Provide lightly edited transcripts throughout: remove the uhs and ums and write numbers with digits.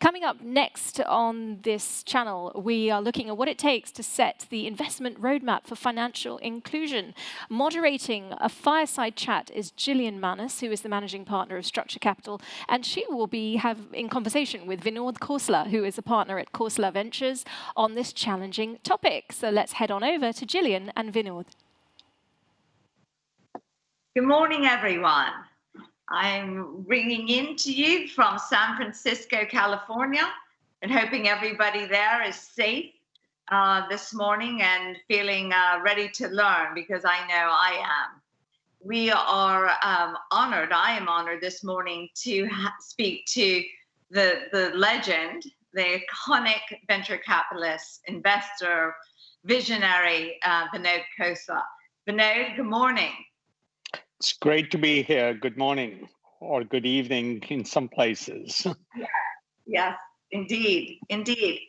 Coming up next on this channel, we are looking at what it takes to set the investment roadmap for financial inclusion. Moderating a fireside chat is Jillian Manus, who is the managing partner of Structure Capital, and she will be in conversation with Vinod Khosla, who is a partner at Khosla Ventures, on this challenging topic. So let's head on over to Jillian and Vinod. Good morning, everyone. I'm ringing in to you from San Francisco, California, and hoping everybody there is safe this morning and feeling ready to learn, because I know I am. We are honored, I am honored this morning to speak to the legend, the iconic venture capitalist, investor, visionary, Vinod Khosla. Vinod, good morning. It's great to be here. Good morning or good evening in some places. Yes, indeed, indeed.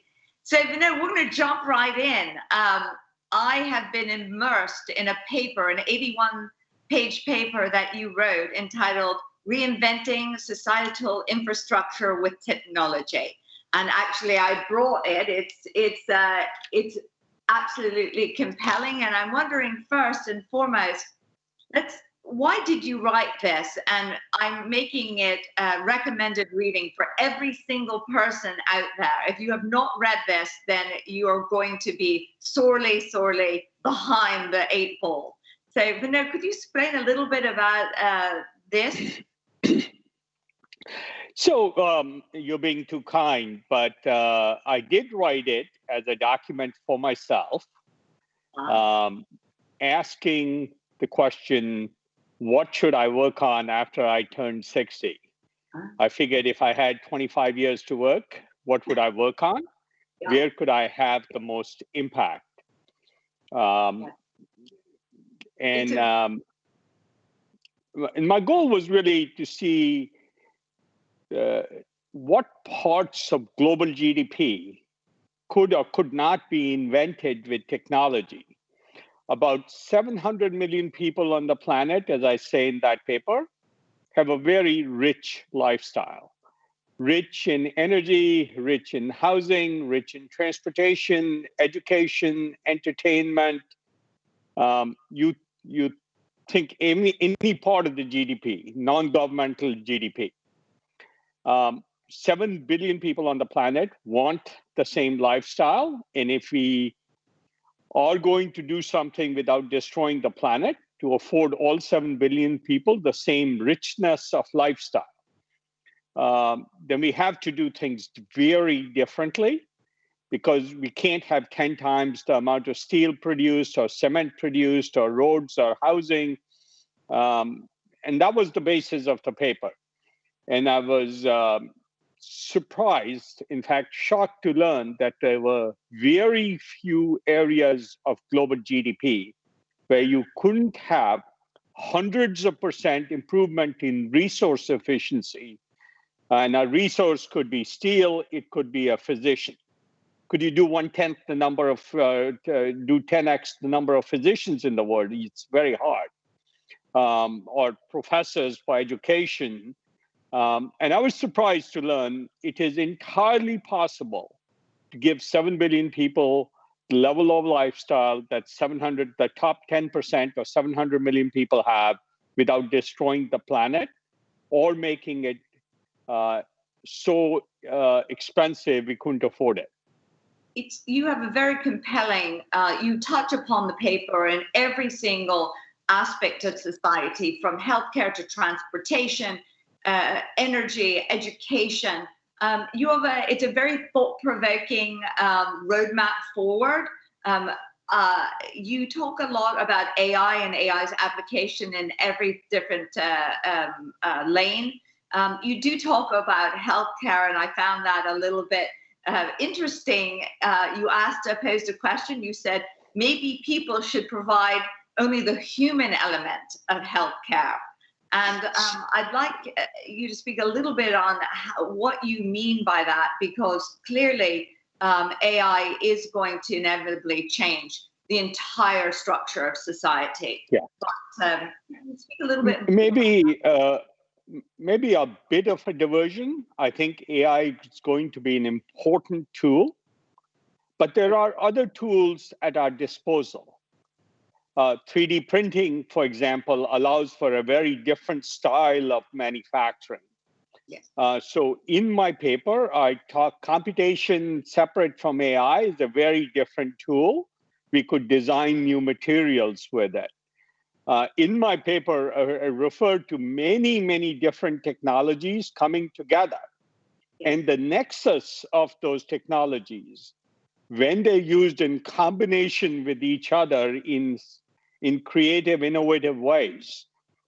So, Vinod, we're going to jump right in. I have been immersed in a paper, an 81-page paper that you wrote entitled Reinventing Societal Infrastructure with Technology. And actually, I brought it. It's absolutely compelling. And I'm wondering, first and foremost, why did you write this? And I'm making it recommended reading for every single person out there. If you have not read this, then you are going to be sorely, sorely behind the eight ball. So, Vinod, could you explain a little bit about this? So you're being too kind, but I did write it as a document for myself, asking the question, what should I work on after I turned 60? I figured if I had 25 years to work, what would I work on? Yeah. Where could I have the most impact? And my goal was really to see what parts of global GDP could or could not be invented with technology. About 700 million people on the planet, as I say in that paper, have a very rich lifestyle. Rich in energy, rich in housing, rich in transportation, education, entertainment. You think any part of the GDP, non-governmental GDP. 7 billion people on the planet want the same lifestyle. And if we are going to do something without destroying the planet to afford all 7 billion people the same richness of lifestyle, then we have to do things very differently, because we can't have 10 times the amount of steel produced or cement produced or roads or housing. And that was the basis of the paper. And I was surprised, in fact, shocked to learn that there were very few areas of global GDP where you couldn't have hundreds of % improvement in resource efficiency. And a resource could be steel, it could be a physician. Could you do 1/10 the number of, do 10x the number of physicians in the world? It's very hard. Or professors for education. And I was surprised to learn it is entirely possible to give 7 billion people the level of lifestyle that the top 10% or 700 million people have without destroying the planet or making it so expensive we couldn't afford it. You have a very compelling, you touch upon the paper in every single aspect of society, from healthcare to transportation, energy, education. It's a very thought-provoking roadmap forward. You talk a lot about AI and AI's application in every different lane. You do talk about healthcare, and I found that a little bit interesting. You posed a question. You said maybe people should provide only the human element of healthcare. And I'd like you to speak a little bit on what you mean by that, because clearly AI is going to inevitably change the entire structure of society. Yeah. But speak a little bit. maybe a bit of a diversion. I think AI is going to be an important tool, but there are other tools at our disposal. 3D printing, for example, allows for a very different style of manufacturing. Yes. So in my paper, I talk computation separate from AI is a very different tool. We could design new materials with it. In my paper, I referred to many, many different technologies coming together. And the nexus of those technologies, when they're used in combination with each other in creative, innovative ways,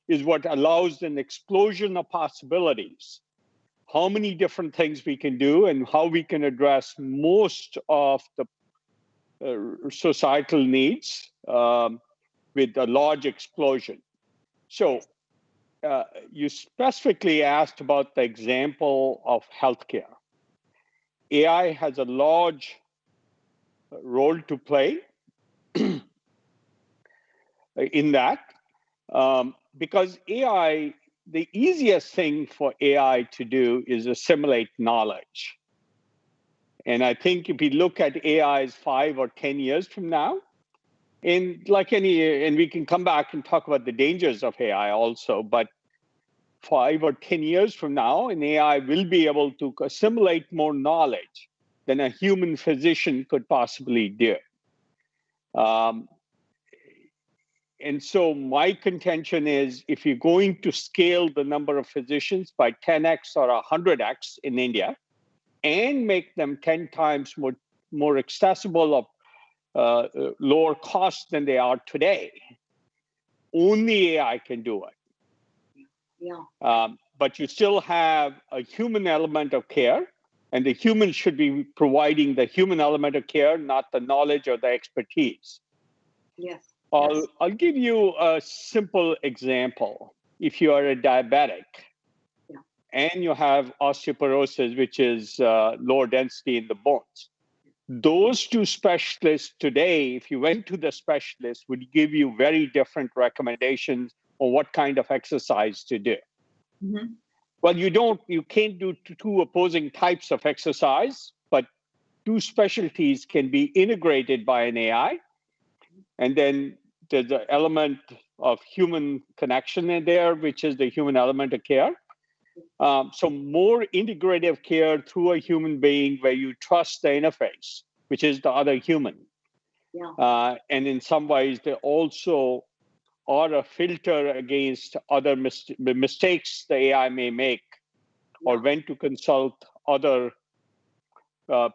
is what allows an explosion of possibilities. How many different things we can do and how we can address most of the societal needs with a large explosion. So you specifically asked about the example of healthcare. AI has a large role to play in that, because AI, the easiest thing for AI to do is assimilate knowledge. And I think if we look at AI's 5 or 10 years from now, and we can come back and talk about the dangers of AI also, but 5 or 10 years from now, an AI will be able to assimilate more knowledge than a human physician could possibly do. And so my contention is, if you're going to scale the number of physicians by 10x or 100x in India, and make them 10 times more accessible of lower cost than they are today, only AI can do it. Yeah. But you still have a human element of care, and the human should be providing the human element of care, not the knowledge or the expertise. Yes. I'll give you a simple example. If you are a diabetic and you have osteoporosis, which is lower density in the bones, those two specialists today, if you went to the specialist, would give you very different recommendations on what kind of exercise to do. Mm-hmm. Well, you can't do two opposing types of exercise, but two specialties can be integrated by an AI. And then there's the element of human connection in there, which is the human element of care. So more integrative care through a human being where you trust the interface, which is the other human. Yeah. And in some ways, they also are a filter against other mistakes the AI may make, or when to consult other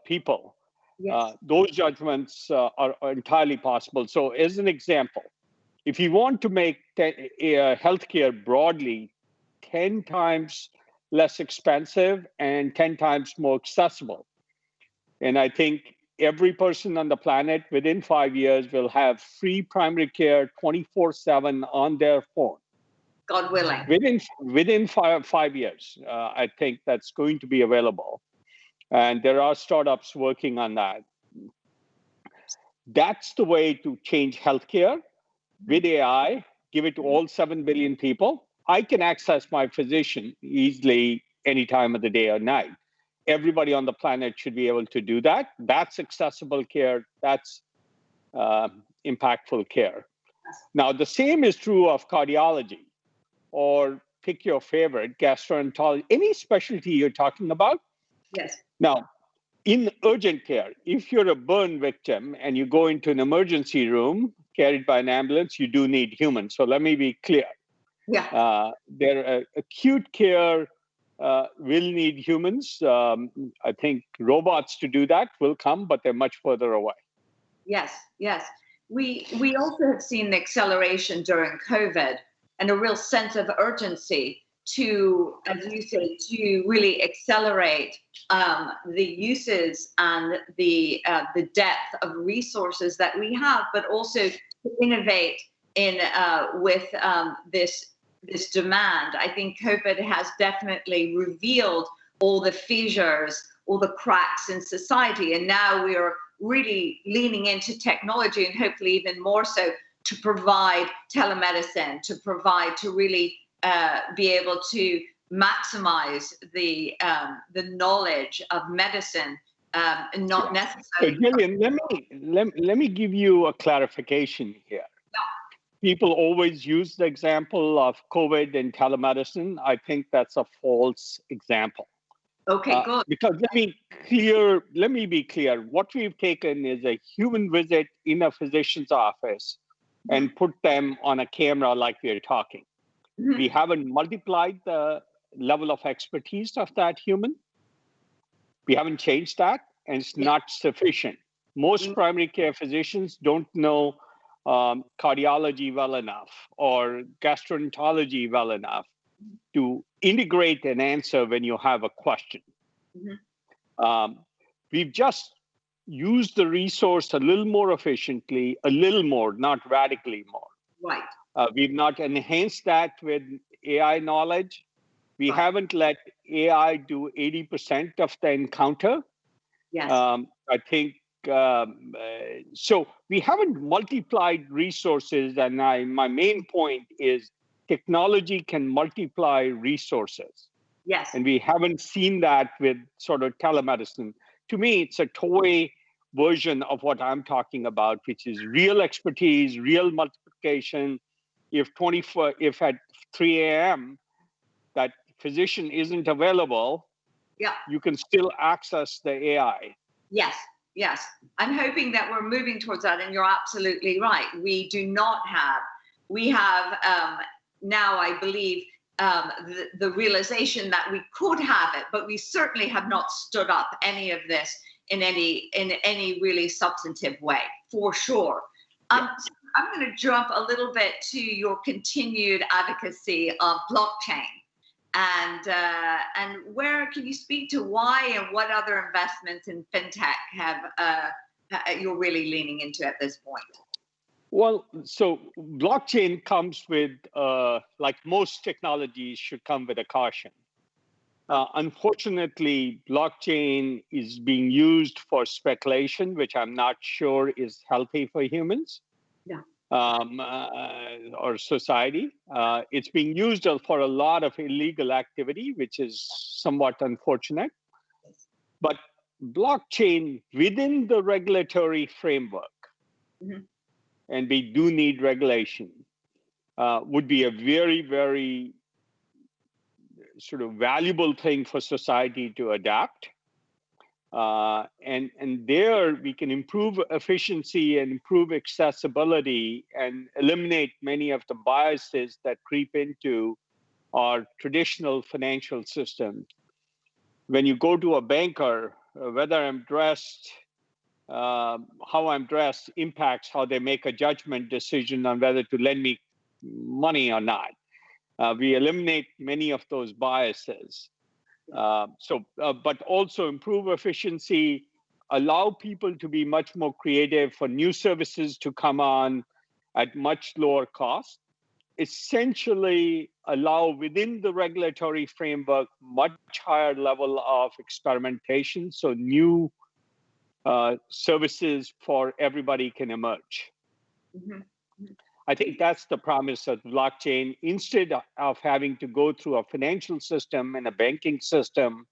people. Yes. Those judgments are entirely possible. So as an example, if you want to make healthcare broadly 10 times less expensive and 10 times more accessible, and I think every person on the planet within 5 years will have free primary care 24/7 on their phone. God willing. Within 5 years, I think that's going to be available. And there are startups working on that. That's the way to change healthcare with AI, give it to all 7 billion people. I can access my physician easily any time of the day or night. Everybody on the planet should be able to do that. That's accessible care. That's impactful care. Now, the same is true of cardiology, or pick your favorite, gastroenterology, any specialty you're talking about. Yes. Now, in urgent care, if you're a burn victim and you go into an emergency room carried by an ambulance, you do need humans. So let me be clear. Yeah. Acute care will need humans. I think robots to do that will come, but they're much further away. Yes, yes. We also have seen the acceleration during COVID and a real sense of urgency to, as you say, to really accelerate the uses and the depth of resources that we have, but also to innovate in with this demand. I think COVID has definitely revealed all the fissures, all the cracks in society, and now we are really leaning into technology, and hopefully even more so, to provide telemedicine, to really be able to maximize the knowledge of medicine, and not So, necessarily. Jillian, let me give you a clarification here. People always use the example of COVID and telemedicine. I think that's a false example. Okay, good. Because let me be clear. What we've taken is a human visit in a physician's office and put them on a camera like we're talking. Mhm. We haven't multiplied the level of expertise of that human. We haven't changed that, and it's not sufficient. Most primary care physicians don't know cardiology well enough or gastroenterology well enough to integrate an answer when you have a question. We've just used the resource a little more efficiently, a little more, not radically more. Right. We've not enhanced that with AI knowledge. We Right. haven't let AI do 80% of the encounter. Yes. I think so. We haven't multiplied resources, and my main point is technology can multiply resources. Yes. And we haven't seen that with sort of telemedicine. To me, it's a toy version of what I'm talking about, which is real expertise, real multiplication. If at 3 a.m. that physician isn't available, Yeah. you can still access the AI. Yes. Yes. I'm hoping that we're moving towards that, and you're absolutely right. We have now, I believe, the realization that we could have it, but we certainly have not stood up any of this in any really substantive way, for sure. So I'm going to jump a little bit to your continued advocacy of blockchain, and where can you speak to why and what other investments in fintech you're really leaning into at this point? Well, so blockchain comes with, like most technologies, should come with a caution. Unfortunately, blockchain is being used for speculation, which I'm not sure is healthy for humans or society. It's being used for a lot of illegal activity, which is somewhat unfortunate. But blockchain within the regulatory framework, and we do need regulation, would be a very, very sort of valuable thing for society to adapt. And there we can improve efficiency and improve accessibility and eliminate many of the biases that creep into our traditional financial system. When you go to a banker, whether I'm dressed, how I'm dressed impacts how they make a judgment decision on whether to lend me money or not. We eliminate many of those biases. But also improve efficiency, allow people to be much more creative for new services to come on at much lower cost. Essentially allow within the regulatory framework much higher level of experimentation, so new services for everybody can emerge. I think that's the promise of blockchain. Instead of having to go through a financial system and a banking system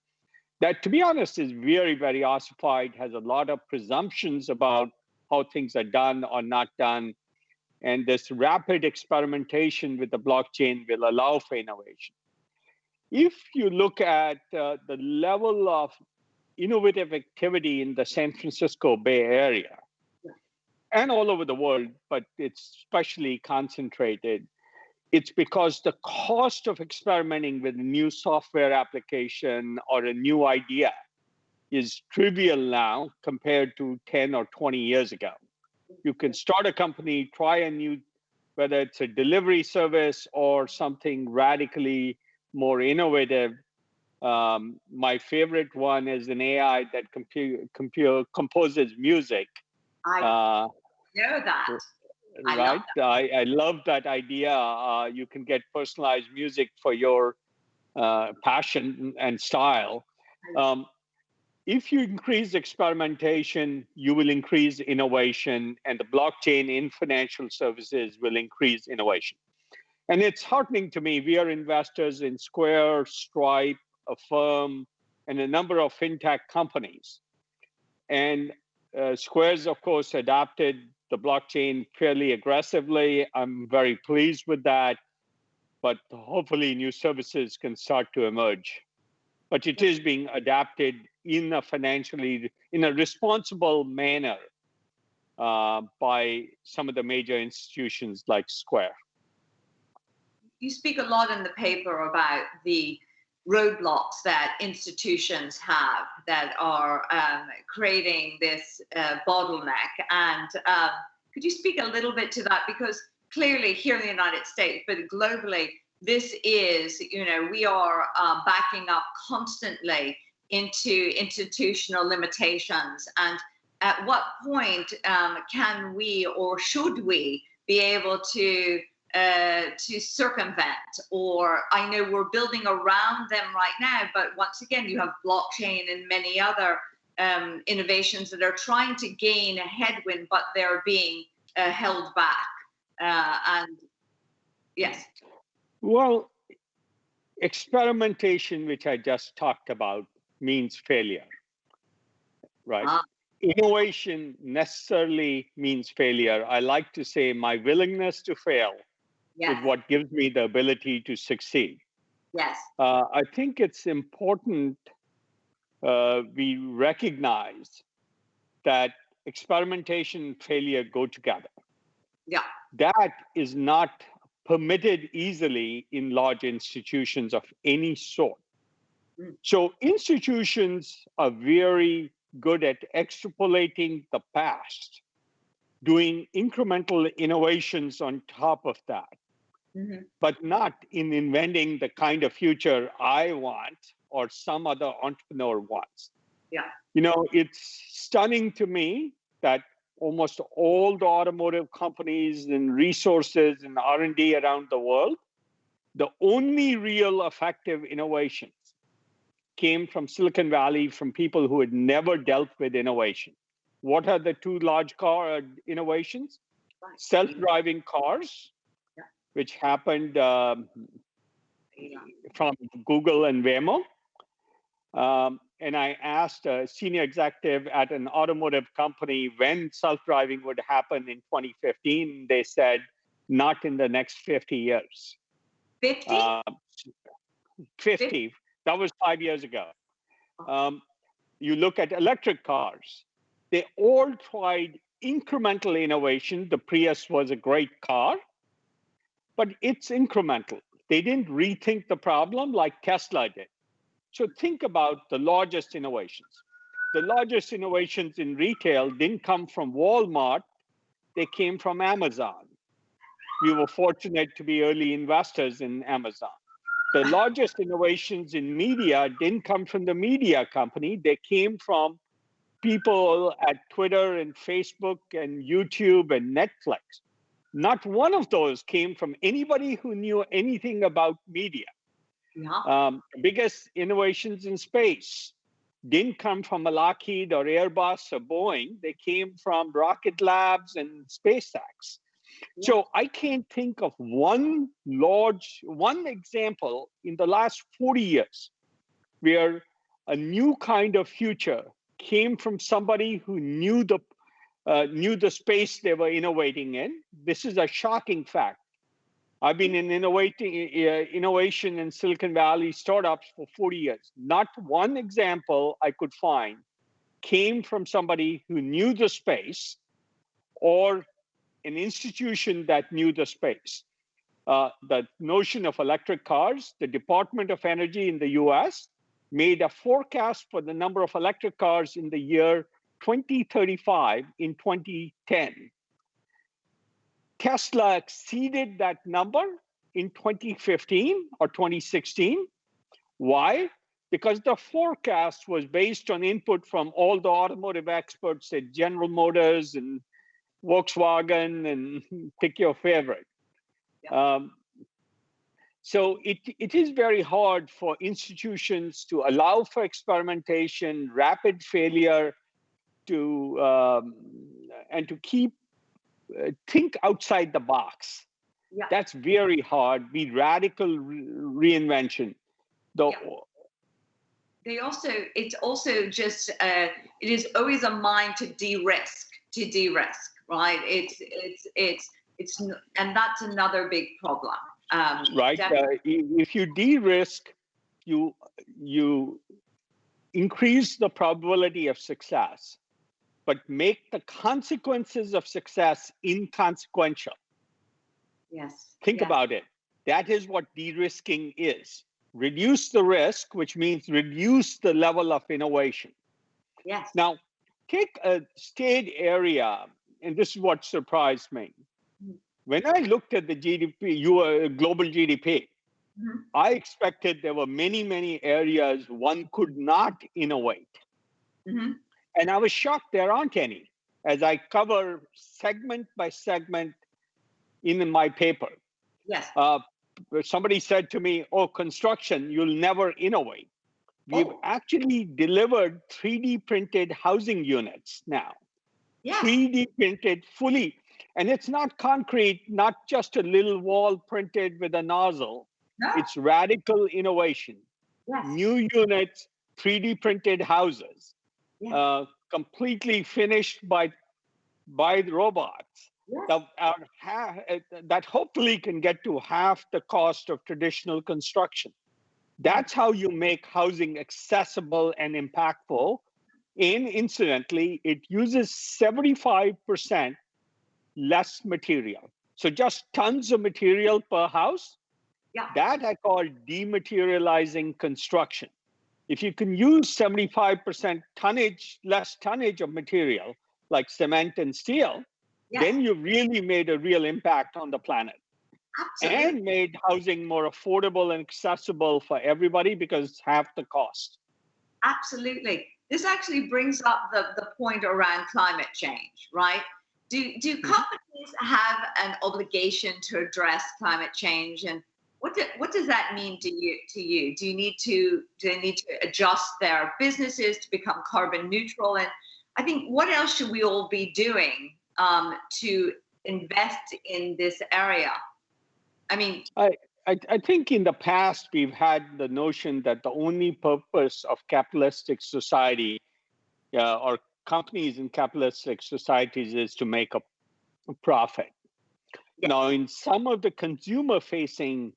that, to be honest, is very, very ossified, has a lot of presumptions about how things are done or not done. And this rapid experimentation with the blockchain will allow for innovation. If you look at the level of innovative activity in the San Francisco Bay Area, and all over the world, but it's especially concentrated, it's because the cost of experimenting with a new software application or a new idea is trivial now compared to 10 or 20 years ago. You can start a company, try a new, whether it's a delivery service or something radically more innovative. My favorite one is an AI that composes music. I know that. Right. I love that idea. You can get personalized music for your passion and style. If you increase experimentation, you will increase innovation, and the blockchain in financial services will increase innovation. And it's heartening to me. We are investors in Square, Stripe, Affirm, and a number of fintech companies. And Square's, of course, adopted the blockchain fairly aggressively. I'm very pleased with that. But hopefully new services can start to emerge. But it is being adapted in a responsible manner by some of the major institutions like Square. You speak a lot in the paper about the roadblocks that institutions have that are creating this bottleneck. And could you speak a little bit to that? Because clearly here in the United States, but globally, this is, we are backing up constantly into institutional limitations. And at what point can we or should we be able to circumvent, or I know we're building around them right now, but once again, you have blockchain and many other innovations that are trying to gain a headwind, but they're being held back. And yes. Well, experimentation, which I just talked about, means failure, right? Innovation necessarily means failure. I like to say my willingness to fail is what gives me the ability to succeed. Yes. I think it's important we recognize that experimentation and failure go together. Yeah. That is not permitted easily in large institutions of any sort. So institutions are very good at extrapolating the past, doing incremental innovations on top of that. But not in inventing the kind of future I want or some other entrepreneur wants. Yeah. It's stunning to me that almost all the automotive companies and resources and R&D around the world, the only real effective innovations came from Silicon Valley, from people who had never dealt with innovation. What are the two large car innovations? Self-driving cars, which happened from Google and Waymo. And I asked a senior executive at an automotive company when self-driving would happen in 2015. They said, not in the next 50 years. 50? 50. That was 5 years ago. You look at electric cars. They all tried incremental innovation. The Prius was a great car, but it's incremental. They didn't rethink the problem like Tesla did. So think about the largest innovations. The largest innovations in retail didn't come from Walmart. They came from Amazon. We were fortunate to be early investors in Amazon. The largest innovations in media didn't come from the media company. They came from people at Twitter and Facebook and YouTube and Netflix. Not one of those came from anybody who knew anything about media. Biggest innovations in space didn't come from a Lockheed or Airbus or Boeing. They came from Rocket Labs and SpaceX. So I can't think of one example in the last 40 years where a new kind of future came from somebody who knew the space they were innovating in. This is a shocking fact. I've been in innovation in Silicon Valley startups for 40 years. Not one example I could find came from somebody who knew the space or an institution that knew the space. The notion of electric cars, the Department of Energy in the US made a forecast for the number of electric cars in the year 2035 in 2010. Tesla exceeded that number in 2015 or 2016. Why? Because the forecast was based on input from all the automotive experts at General Motors and Volkswagen and pick your favorite. So it is very hard for institutions to allow for experimentation, rapid failure, and to think outside the box. Yeah. That's very hard. Be radical reinvention. The Yeah. It's also just, it is always a mind to de-risk, right? And that's another big problem. right. If you de-risk, you increase the probability of success, but make the consequences of success inconsequential. Yes. Think about it. That is what de-risking is. Reduce the risk, which means reduce the level of innovation. Yes. Now, take a state area, and this is what surprised me. When I looked at the GDP, global GDP, I expected there were many, many areas one could not innovate. And I was shocked there aren't any, as I cover segment by segment in my paper. Yes. Somebody said to me, oh, construction, you'll never innovate. We've actually delivered 3D printed housing units now. Yes. 3D printed fully. And it's not concrete, not just a little wall printed with a nozzle. No. It's radical innovation. Yes. New units, 3D printed houses, Yes. completely finished by the robots. Yes. That hopefully can get to half the cost of traditional construction. That's how you make housing accessible and impactful. And incidentally, it uses 75% less material. So just tons of material per house. Yeah. That I call dematerializing construction. If you can use 75% less tonnage of material, like cement and steel, then you've really made a real impact on the planet. Absolutely. And made housing more affordable and accessible for everybody because it's half the cost. Absolutely. This actually brings up the point around climate change, right? Do companies have an obligation to address climate change, and what does that mean to you? Do they need to adjust their businesses to become carbon neutral? And I think, what else should we all be doing to invest in this area? I mean, I think in the past we've had the notion that the only purpose of capitalistic society or companies in capitalistic societies is to make a profit. Now, in some of the consumer-facing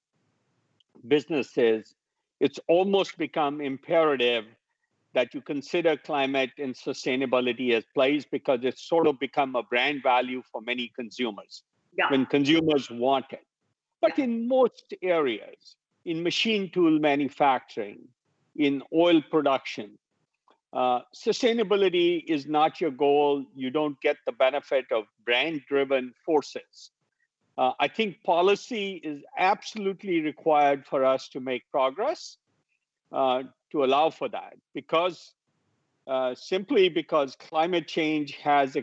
businesses, it's almost become imperative that you consider climate and sustainability as plays, because it's sort of become a brand value for many consumers when consumers want it. But in most areas, in machine tool manufacturing, in oil production, sustainability is not your goal. You don't get the benefit of brand-driven forces. I think policy is absolutely required for us to make progress to allow for that, because simply because climate change has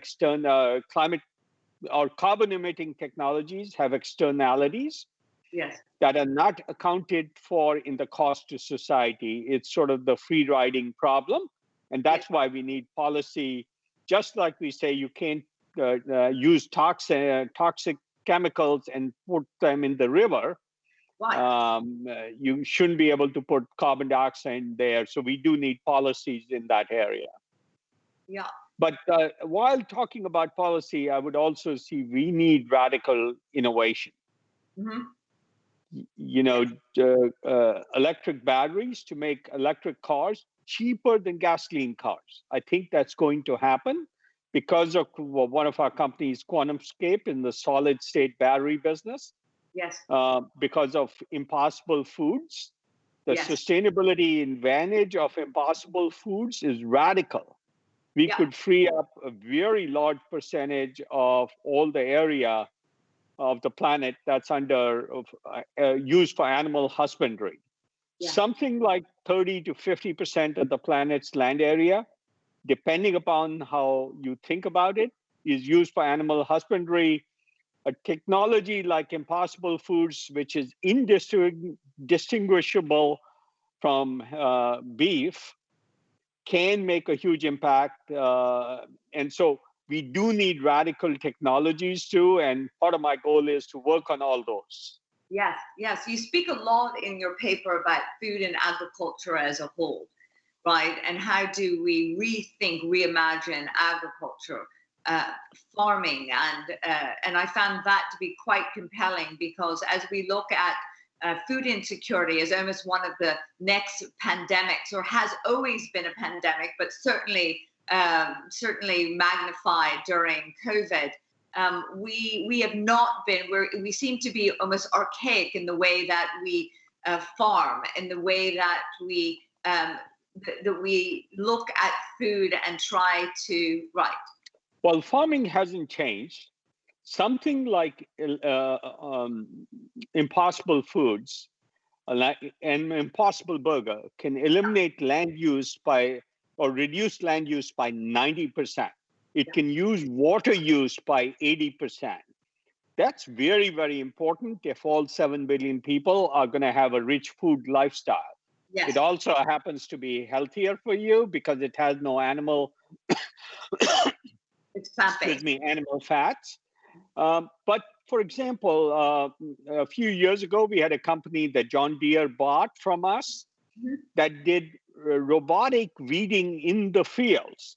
carbon emitting technologies have externalities that are not accounted for in the cost to society. It's sort of the free riding problem. And that's why we need policy. Just like we say, you can't use toxic chemicals and put them in the river. You shouldn't be able to put carbon dioxide there. So we do need policies in that area. Yeah. But while talking about policy, I would also see we need radical innovation. Electric batteries to make electric cars cheaper than gasoline cars. I think that's going to happen because of one of our companies, QuantumScape, in the solid state battery business. Yes. Because of Impossible Foods. The sustainability advantage of Impossible Foods is radical. We could free up a very large percentage of all the area of the planet that's used for animal husbandry. Something like 30 to 50% of the planet's land area, depending upon how you think about it, is used for animal husbandry. A technology like Impossible Foods, which is indistinguishable from beef, can make a huge impact. And so we do need radical technologies too, and part of my goal is to work on all those. Yes, yes. You speak a lot in your paper about food and agriculture as a whole, right? And how do we rethink, reimagine agriculture, farming, and I found that to be quite compelling, because as we look at food insecurity as almost one of the next pandemics, or has always been a pandemic, but certainly magnified during COVID. We have not been. We seem to be almost archaic in the way that we farm, in the way that we look at food and try to Well, farming hasn't changed. Something like Impossible Foods, an Impossible Burger can eliminate land use or reduce land use by 90%. It can use water use by 80%. That's very, very important if all 7 billion people are going to have a rich food lifestyle. Yes. It also happens to be healthier for you because it has no animal, animal fats. But for example, a few years ago, we had a company that John Deere bought from us that did robotic weeding in the fields.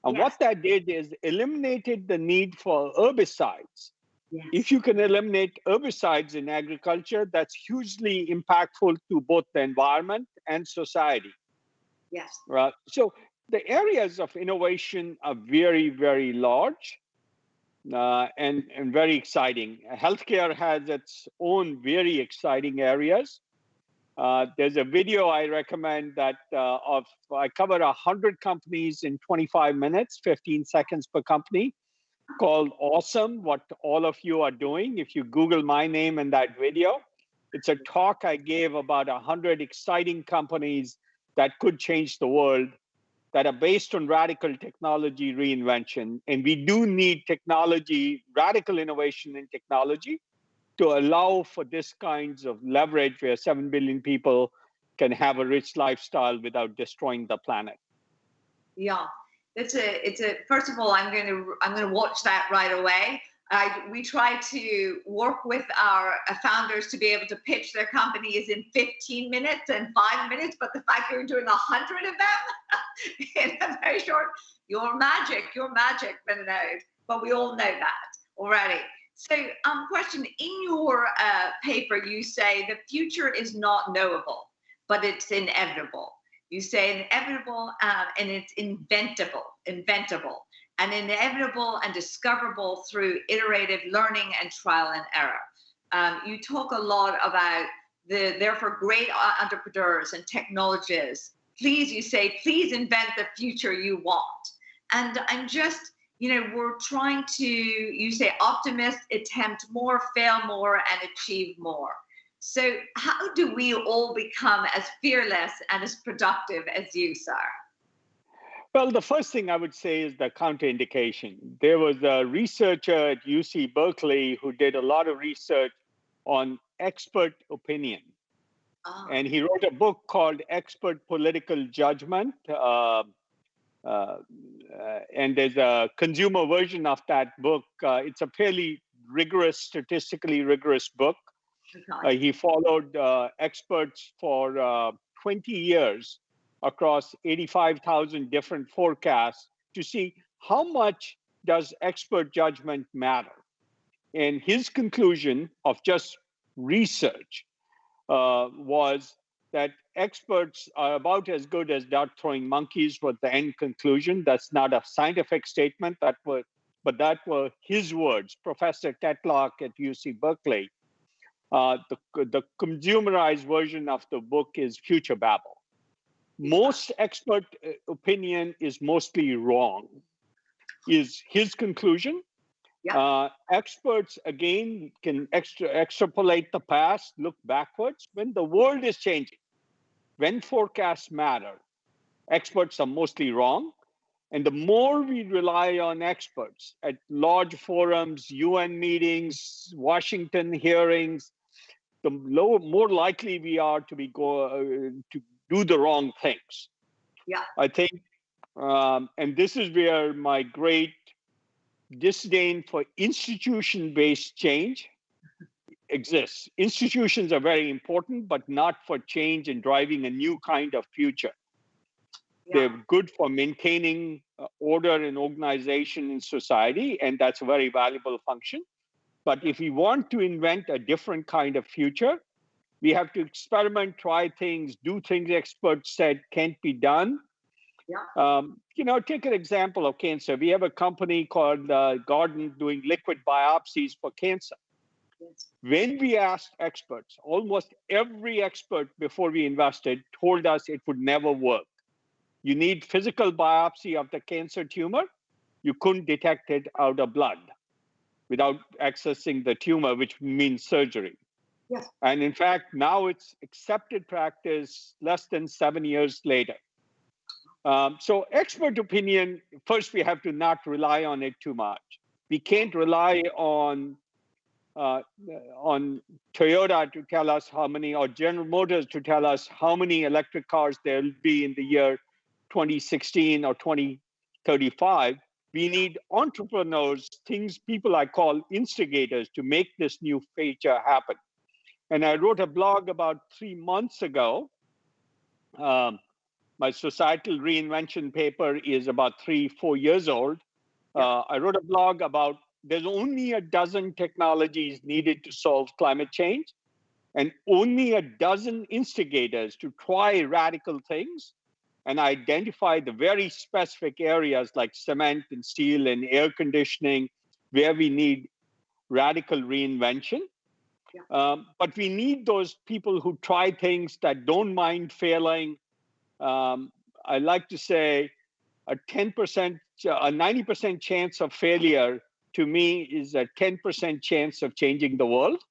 And what that did is eliminated the need for herbicides. Yes. If you can eliminate herbicides in agriculture, that's hugely impactful to both the environment and society. Yes. Right. So the areas of innovation are very, very large. And very exciting. Healthcare has its own very exciting areas. There's a video I recommend that I cover 100 companies in 25 minutes, 15 seconds per company, called Awesome, What All of You Are Doing. If you Google my name in that video, it's a talk I gave about 100 exciting companies that could change the world, that are based on radical technology reinvention. And we do need technology, radical innovation in technology, to allow for this kinds of leverage where 7 billion people can have a rich lifestyle without destroying the planet. Yeah, it's a first of all, I'm going to watch that right away. We try to work with our founders to be able to pitch their companies in 15 minutes and 5 minutes, but the fact that you're doing 100 of them in a very short, you're magic, Vinod. But we all know that already. So, question, in your paper, you say the future is not knowable, but it's inevitable. You say inevitable and it's inventable, and inevitable and discoverable through iterative learning and trial and error. You talk a lot about therefore great entrepreneurs and technologists. Please invent the future you want. And I'm just, we're trying to, you say optimists attempt more, fail more, and achieve more. So how do we all become as fearless and as productive as you, sir? Well, the first thing I would say is the counterindication. There was a researcher at UC Berkeley who did a lot of research on expert opinion. And he wrote a book called Expert Political Judgment. And there's a consumer version of that book. It's a fairly rigorous, statistically rigorous book. He followed experts for 20 years across 85,000 different forecasts to see how much does expert judgment matter. And his conclusion of just research was that experts are about as good as dart-throwing monkeys was the end conclusion. That's not a scientific statement, but that were his words. Professor Tetlock at UC Berkeley. The consumerized version of the book is future babble. Most expert opinion is mostly wrong, is his conclusion. Yeah. Experts, again, can extrapolate the past, look backwards. When the world is changing, when forecasts matter, experts are mostly wrong. And the more we rely on experts at large forums, UN meetings, Washington hearings, the more likely we are to do the wrong things. Yeah, I think, and this is where my great disdain for institution-based change exists. Institutions are very important, but not for change and driving a new kind of future. They're good for maintaining order and organization in society, and that's a very valuable function. But if we want to invent a different kind of future, we have to experiment, try things, do things experts said can't be done. Take an example of cancer. We have a company called Garden doing liquid biopsies for cancer. When we asked experts, almost every expert before we invested told us it would never work. You need physical biopsy of the cancer tumor. You couldn't detect it out of blood without accessing the tumor, which means surgery. Yes. And in fact, now it's accepted practice less than 7 years later. So expert opinion, first we have to not rely on it too much. We can't rely on Toyota to tell us how many, or General Motors to tell us how many electric cars there'll be in the year 2016 or 2035. We need entrepreneurs, people I call instigators, to make this new feature happen. And I wrote a blog about 3 months ago. My societal reinvention paper is about 3-4 years old. I wrote a blog about there's only a dozen technologies needed to solve climate change, and only a dozen instigators to try radical things and identify the very specific areas like cement and steel and air conditioning where we need radical reinvention. But we need those people who try things that don't mind failing. I like to say a 90% chance of failure to me is a 10% chance of changing the world.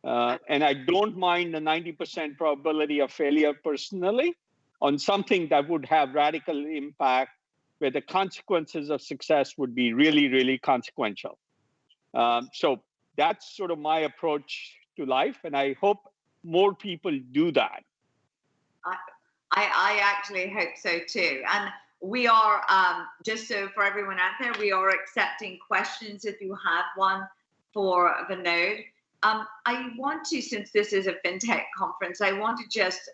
And I don't mind the 90% probability of failure personally on something that would have radical impact, where the consequences of success would be really, really consequential. So that's sort of my approach to life, and I hope more people do that. I actually hope so too. And we are, just so for everyone out there, we are accepting questions if you have one for Vinod. I want to, since this is a FinTech conference, I want to just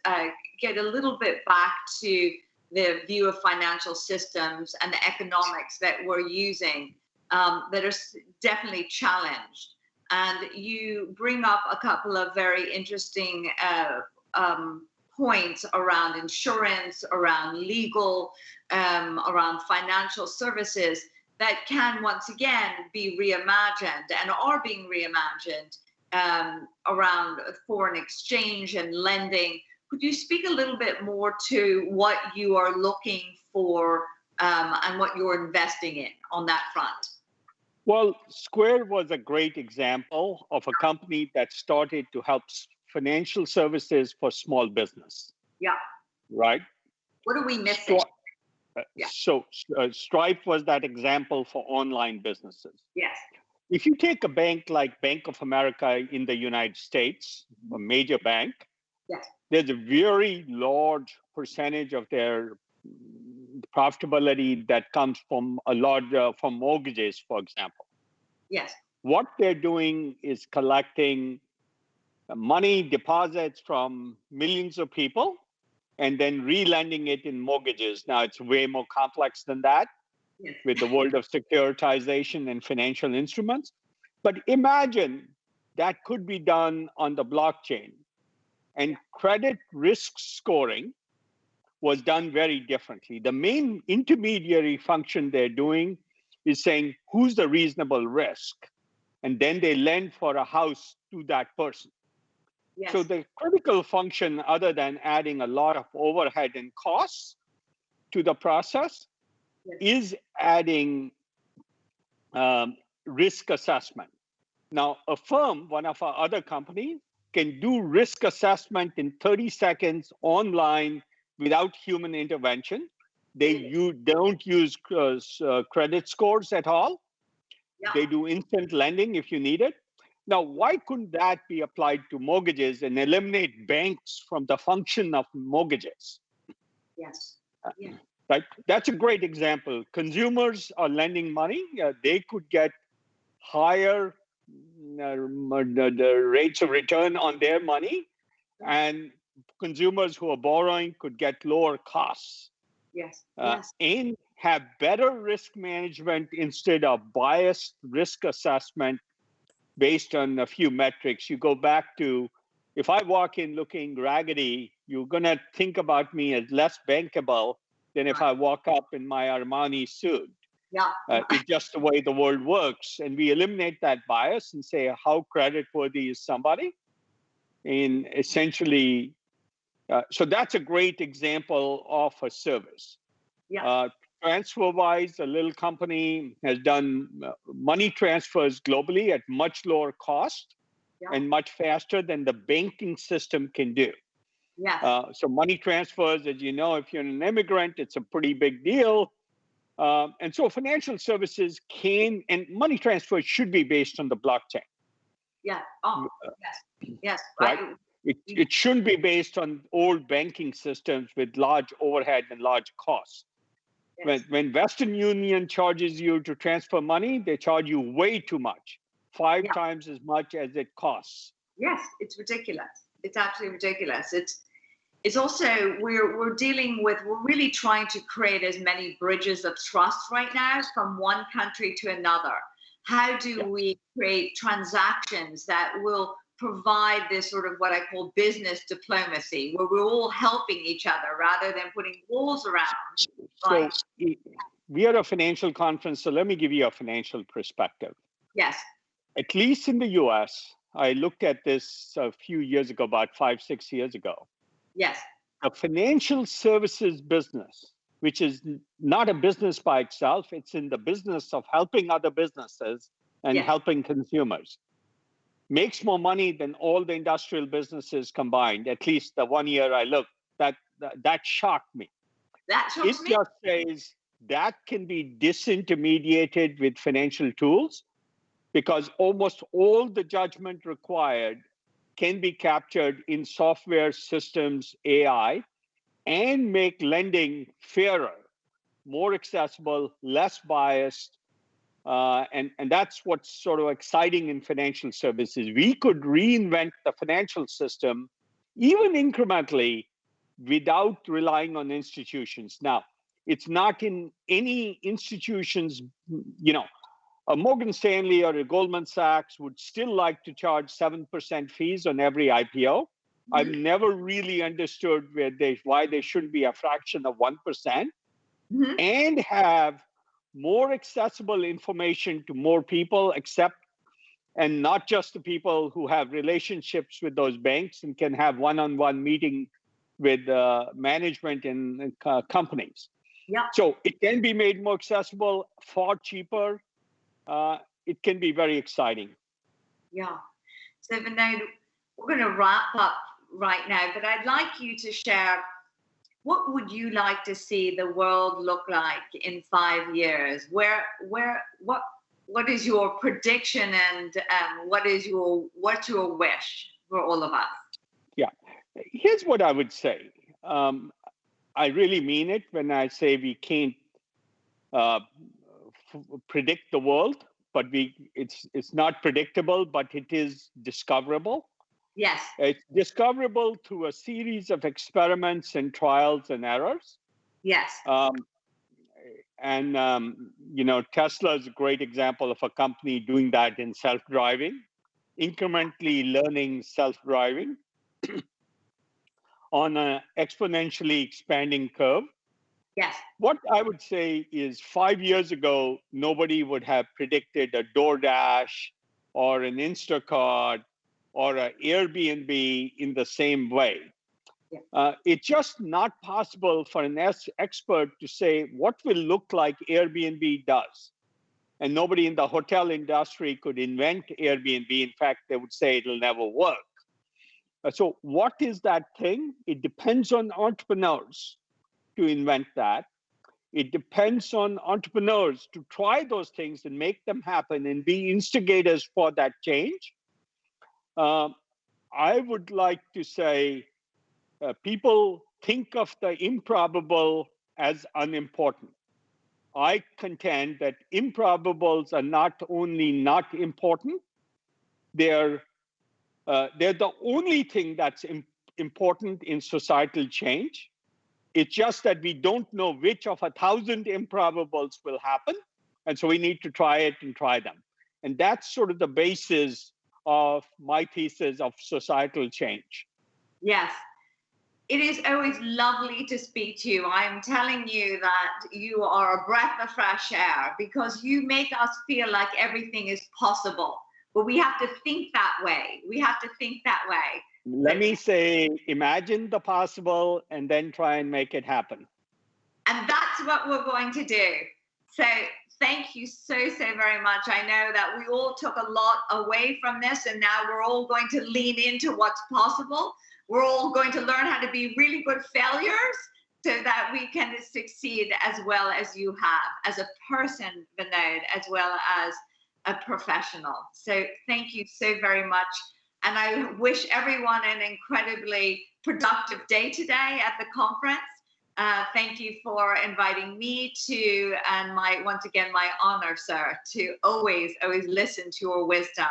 get a little bit back to the view of financial systems and the economics that we're using that are definitely challenged. And you bring up a couple of very interesting points around insurance, around legal, around financial services that can once again be reimagined and are being reimagined around foreign exchange and lending. Could you speak a little bit more to what you are looking for and what you're investing in on that front? Well, Square was a great example of a company that started to help financial services for small business. Yeah. Right? What are we missing? So Stripe was that example for online businesses. Yes. If you take a bank like Bank of America in the United States, a major bank, yes, there's a very large percentage of their profitability that comes from from mortgages, for example. Yes. What they're doing is collecting money deposits from millions of people and then relending it in mortgages. Now, it's way more complex than that. Yes. With the world of securitization and financial instruments. But imagine that could be done on the blockchain. And credit risk scoring was done very differently. The main intermediary function they're doing is saying, who's the reasonable risk? And then they lend for a house to that person. Yes. So the critical function, other than adding a lot of overhead and costs to the process, is adding risk assessment. Now, a firm, one of our other companies, can do risk assessment in 30 seconds online without human intervention. You don't use credit scores at all. Yeah. They do instant lending if you need it. Now, why couldn't that be applied to mortgages and eliminate banks from the function of mortgages? Yes. Yeah. right? That's a great example. Consumers are lending money. They could get higher the rates of return on their money, and consumers who are borrowing could get lower costs. Yes. And have better risk management instead of biased risk assessment based on a few metrics. You go back to, if I walk in looking raggedy, you're going to think about me as less bankable than if I walk up in my Armani suit. Yeah. It's just the way the world works. And we eliminate that bias and say, how creditworthy is somebody? And essentially, so that's a great example of a service. Yeah. TransferWise, a little company, has done money transfers globally at much lower cost and much faster than the banking system can do. Yes. So money transfers, as you know, if you're an immigrant, it's a pretty big deal. And so financial services can, and money transfers should be based on the blockchain. Yeah. Oh, yes. Yes. Right? It shouldn't be based on old banking systems with large overhead and large costs. Yes. When Western Union charges you to transfer money, they charge you way too much, 5 times as much as it costs. Yes, it's ridiculous. It's absolutely ridiculous. It's also, we're dealing with, we're really trying to create as many bridges of trust right now from one country to another. How do we create transactions that will provide this sort of what I call business diplomacy, where we're all helping each other rather than putting walls around? So we are a financial conference, so let me give you a financial perspective. Yes. At least in the US, I looked at this a few years ago, about 5-6 years ago. Yes. A financial services business, which is not a business by itself, it's in the business of helping other businesses and helping consumers, makes more money than all the industrial businesses combined. At least the 1 year I looked, that shocked me. That shocks me. It just says that can be disintermediated with financial tools, because almost all the judgment required can be captured in software systems, AI, and make lending fairer, more accessible, less biased. And that's what's sort of exciting in financial services. We could reinvent the financial system, even incrementally, without relying on institutions. Now, it's not in any institutions, a Morgan Stanley or a Goldman Sachs would still like to charge 7% fees on every IPO. I've never really understood why they shouldn't be a fraction of 1% and have more accessible information to more people, and not just the people who have relationships with those banks and can have one-on-one meeting with management and companies. Yeah. So it can be made more accessible, far cheaper. It can be very exciting. Yeah. So Vinod, we're going to wrap up right now, but I'd like you to share, what would you like to see the world look like in 5 years? What is your prediction, and what's your wish for all of us? Yeah. Here's what I would say. I really mean it when I say we can't predict the world, but it's not predictable, but it is discoverable. Yes. It's discoverable through a series of experiments and trials and errors. Yes. Tesla is a great example of a company doing that in self-driving, incrementally learning self-driving on an exponentially expanding curve. Yes. What I would say is 5 years ago, nobody would have predicted a DoorDash or an Instacart or an Airbnb in the same way. Yeah. It's just not possible for an expert to say what will look like Airbnb does. And nobody in the hotel industry could invent Airbnb. In fact, they would say it'll never work. So what is that thing? It depends on entrepreneurs to invent that. It depends on entrepreneurs to try those things and make them happen and be instigators for that change. I would like to say people think of the improbable as unimportant. I contend that improbables are not only not important, they're the only thing that's important in societal change. It's just that we don't know which of 1,000 improbables will happen. And so we need to try it and try them. And that's sort of the basis of my thesis of societal change. Yes. It is always lovely to speak to you. I'm telling you that you are a breath of fresh air because you make us feel like everything is possible. But we have to think that way. We have to think that way. Let me say, imagine the possible and then try and make it happen. And that's what we're going to do. So thank you so very much. I know that we all took a lot away from this, and now we're all going to lean into what's possible. We're all going to learn how to be really good failures so that we can succeed as well as you have, as a person, Vinod, as well as a professional. So thank you so very much. And I wish everyone an incredibly productive day today at the conference. Thank you for inviting me to, and once again, my honor, sir, to always listen to your wisdom.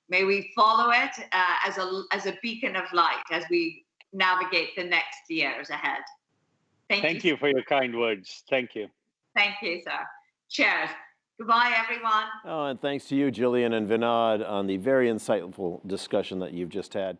May we follow it as a beacon of light as we navigate the next years ahead. Thank you for your kind words. Thank you. Thank you, sir. Cheers. Goodbye, everyone. Oh, and thanks to you, Jillian and Vinod, on the very insightful discussion that you've just had.